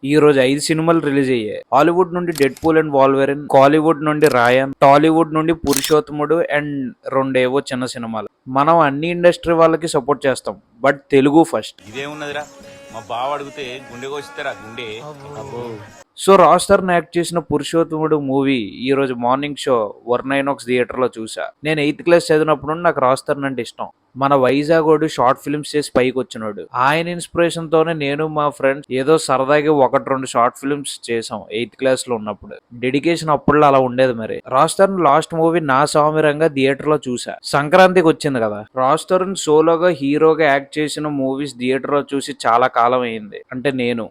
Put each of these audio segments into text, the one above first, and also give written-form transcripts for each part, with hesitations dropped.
ఈ రోజు 5 సినిమాలు రిలీజ్ అయ్యాయి. హాలీవుడ్ నుండి డెడ్ పూల్ అండ్ వాల్వెరిన్, కాలీవుడ్ నుండి రాయన్, టాలీవుడ్ నుండి పురుషోత్తముడు అండ్ రెండేవో చిన్న సినిమాలు. మనం అన్ని ఇండస్ట్రీ వాళ్ళకి సపోర్ట్ చేస్తాం, బట్ తెలుగు ఫస్ట్. ఇదేమున్నదిరా, మా బావ అడిగితే గుండె కోసిస్తారా గుండె. సో రాస్టర్ని యాక్ట్ చేసిన పురుషోత్తముడు మూవీ ఈ రోజు మార్నింగ్ షో వర్నైనాక్స్ థియేటర్లో చూసా. నేను 8th క్లాస్ చదివినప్పుడు నాకు రాస్టర్న్ అంటే ఇష్టం. మన వైజాగోడు షార్ట్ ఫిల్మ్స్ చేసి పైకి వచ్చినాడు. ఆయన ఇన్స్పిరేషన్ తోనే నేను మా ఫ్రెండ్స్ ఏదో సరదాగా 1-2 షార్ట్ ఫిల్మ్స్ చేసాం 8th క్లాస్ లో ఉన్నప్పుడు. డెడికేషన్ అప్పుడు అలా ఉండేది. మరి రాస్టర్న్ లాస్ట్ మూవీ నా సామిరంగా థియేటర్ లో చూసా. సంక్రాంతికి వచ్చింది కదా. రాస్టర్న్ సోలోగా హీరోగా యాక్ట్ చేసిన మూవీస్ థియేటర్ లో చూసి చాలా కాలం అయింది. అంటే నేను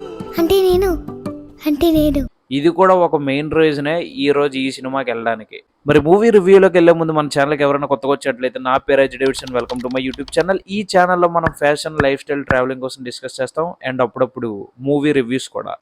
ఇది కూడా ఒక మెయిన్ రీజనే ఈ రోజు ఈ సినిమాకి వెళ్ళడానికి. మరి మూవీ రివ్యూలోకి వెళ్లే ముందు మన ఛానల్కి ఎవరైనా కొత్తగా వచ్చేట్లయితే, నా పేరు Ajay Davidson, welcome to my YouTube channel. ఈ ఛానల్లో మనం ఫ్యాషన్, లైఫ్ స్టైల్, ట్రావెలింగ్ కోసం డిస్కస్ చేస్తాం అండ్ అప్పుడప్పుడు మూవీ రివ్యూస్ కూడా.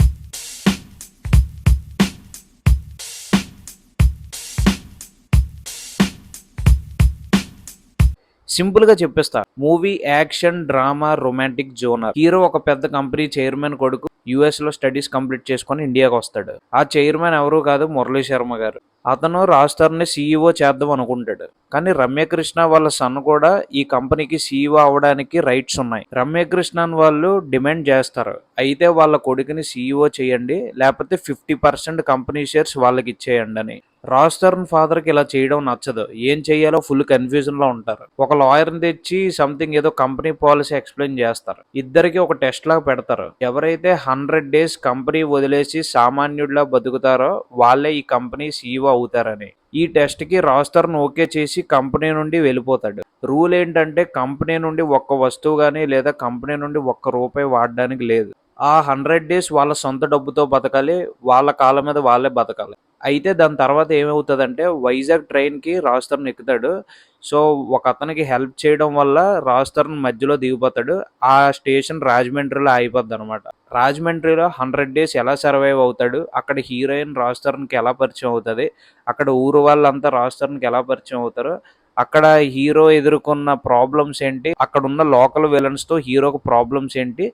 సింపుల్ గా చెప్పేస్తా, movie action, drama, romantic genre. Hero ఒక పెద్ద కంపెనీ చైర్మన్ కొడుకు యుఎస్ లో స్టడీస్ కంప్లీట్ చేసుకుని ఇండియాకి వస్తాడు. ఆ చైర్మన్ ఎవరు కాదు, మురళీ శర్మ గారు. అతను రాస్టర్ని సీఈఓ చేద్దాం అనుకుంటాడు. కానీ రమ్యకృష్ణ వాళ్ళ సన్ కూడా ఈ కంపెనీకి సీఈఓ అవడానికి రైట్స్ ఉన్నాయి. రమ్యకృష్ణన్ వాళ్ళు డిమాండ్ చేస్తారు, అయితే వాళ్ళ కొడుకుని సీఈఓ చేయండి, లేకపోతే 50% కంపెనీ షేర్స్ వాళ్ళకి ఇచ్చేయండి అని. రాస్టర్న్ ఫాదర్ కి ఇలా చేయడం నచ్చదు. ఏం చెయ్యాలో ఫుల్ కన్ఫ్యూజన్ లో ఉంటారు. ఒక లాయర్ని తెచ్చి సంథింగ్ ఏదో కంపెనీ పాలసీ ఎక్స్ప్లెయిన్ చేస్తారు. ఇద్దరికి ఒక టెస్ట్ లాగా పెడతారు. ఎవరైతే 100 days కంపెనీ వదిలేసి సామాన్యుడిలా బతుకుతారో వాళ్ళే ఈ కంపెనీ సీఈఓ అవుతారని. ఈ టెస్ట్ కి రాస్టర్న్ ఓకే చేసి కంపెనీ నుండి వెళ్ళిపోతాడు. రూల్ ఏంటంటే కంపెనీ నుండి ఒక్క వస్తువు గానీ లేదా కంపెనీ నుండి ₹1 వాడడానికి లేదు. ఆ 100 days వాళ్ళ సొంత డబ్బుతో బతకాలి, వాళ్ళ కాళ్ళ మీద వాళ్ళే బతకాలి. అయితే దాని తర్వాత ఏమవుతుందంటే వైజాగ్ ట్రైన్ కి రాస్టర్న్ ఎక్కుతాడు. సో ఒక అతనికి హెల్ప్ చేయడం వల్ల రాస్టర్న్ మధ్యలో దిగిపోతాడు. ఆ స్టేషన్ రాజమండ్రిలో అయిపోద్ది అనమాట. రాజమండ్రిలో 100 days ఎలా సర్వైవ్ అవుతాడు, అక్కడ హీరోయిన్ రాస్టర్న్కి ఎలా పరిచయం అవుతుంది, అక్కడ ఊరు వాళ్ళంతా రాస్టర్న్కి ఎలా పరిచయం అవుతారు, అక్కడ హీరో ఎదుర్కొన్న ప్రాబ్లమ్స్ ఏంటి, అక్కడ ఉన్న లోకల్ విలన్స్ తో హీరోకి ప్రాబ్లమ్స్ ఏంటి,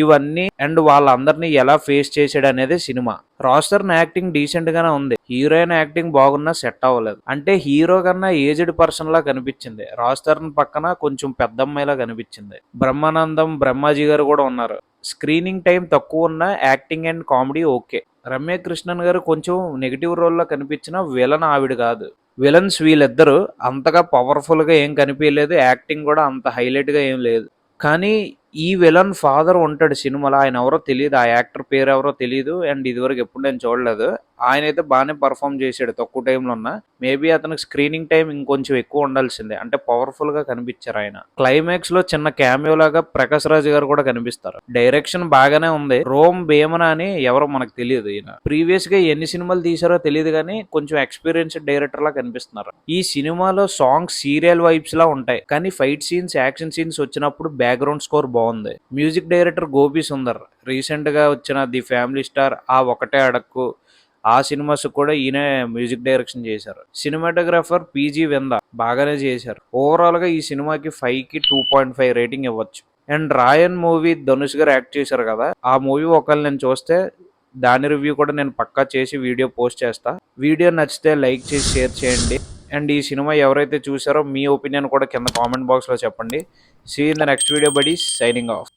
ఇవన్నీ అండ్ వాళ్ళందరినీ ఎలా ఫేస్ చేసాడు అనేది సినిమా. రాస్టర్న్ యాక్టింగ్ డీసెంట్ గానే ఉంది. హీరోయిన్ యాక్టింగ్ బాగున్నా సెట్ అవ్వలేదు. అంటే హీరో కన్నా ఏజ్డ్ పర్సన్ లా కనిపించింది. రాస్టర్న్ పక్కన కొంచెం పెద్దమ్మాయిలా కనిపించింది. బ్రహ్మానందం, బ్రహ్మాజీ గారు కూడా ఉన్నారు. స్క్రీనింగ్ టైం తక్కువ ఉన్న యాక్టింగ్ అండ్ కామెడీ ఓకే. రమ్యకృష్ణన్ గారు కొంచెం నెగిటివ్ రోల్లో కనిపించిన విలన్ ఆవిడ కాదు. విలన్స్ వీళ్ళిద్దరు అంతగా పవర్ఫుల్ గా ఏం కనిపించలేదు. యాక్టింగ్ కూడా అంత హైలైట్ గా ఏం లేదు. కానీ ఈ విలన్ ఫాదర్ ఉంటాడు సినిమాలో. ఆయన ఎవరో తెలియదు, ఆ యాక్టర్ పేరు ఎవరో తెలియదు అండ్ ఇదివరకు ఎప్పుడు నేను చూడలేదు. ఆయన అయితే బాగానే పర్ఫామ్ చేశాడు తక్కువ టైంలో ఉన్న. మేబీ అతనికి స్క్రీనింగ్ టైం ఇంకొంచెం ఎక్కువ ఉండాల్సిందే. అంటే పవర్ఫుల్ గా కనిపించారు ఆయన. క్లైమాక్స్ లో చిన్న క్యామియో లాగా ప్రకాష్ రాజ్ గారు కూడా కనిపిస్తారు. డైరెక్షన్ బాగానే ఉంది. రోమ్ భీమన అని ఎవరో మనకు తెలియదు. ఈయన ప్రీవియస్ గా ఎన్ని సినిమాలు తీసారో తెలియదు కానీ కొంచెం ఎక్స్పీరియన్స్డ్ డైరెక్టర్ లా కనిపిస్తున్నారు. ఈ సినిమాలో సాంగ్స్ సీరియల్ వైబ్స్ లా ఉంటాయి, కానీ ఫైట్ సీన్స్, యాక్షన్ సీన్స్ వచ్చినప్పుడు బ్యాక్గ్రౌండ్ స్కోర్ బాగుంది. Music director Gopi Sundar. Recent గా వచ్చిన ది ఫ్యామిలీ స్టార్, ఆ ఒకటే అడక్కు, ఆ సినిమాస్ కూడా ఈయన మ్యూజిక్ డైరెక్షన్ చేశారు. సినిమాటోగ్రాఫర్ పీజీ వెంద బాగానే చేశారు. ఓవరాల్ గా ఈ సినిమాకి 5కి 2.5 రేటింగ్ ఇవ్వచ్చు. అండ్ రాయన్ మూవీ ధనుష్ గారు యాక్ట్ చేశారు కదా, ఆ మూవీ ఒకవేళ నేను చూస్తే దాని రివ్యూ కూడా నేను పక్కా చేసి వీడియో పోస్ట్ చేస్తా. వీడియో నచ్చితే లైక్ చేసి షేర్ చేయండి. అండ్ ఈ సినిమా ఎవరైతే చూసారో మీ ఒపీనియన్ కూడా కింద కామెంట్ బాక్స్ లో చెప్పండి. See in the next video buddies, signing of.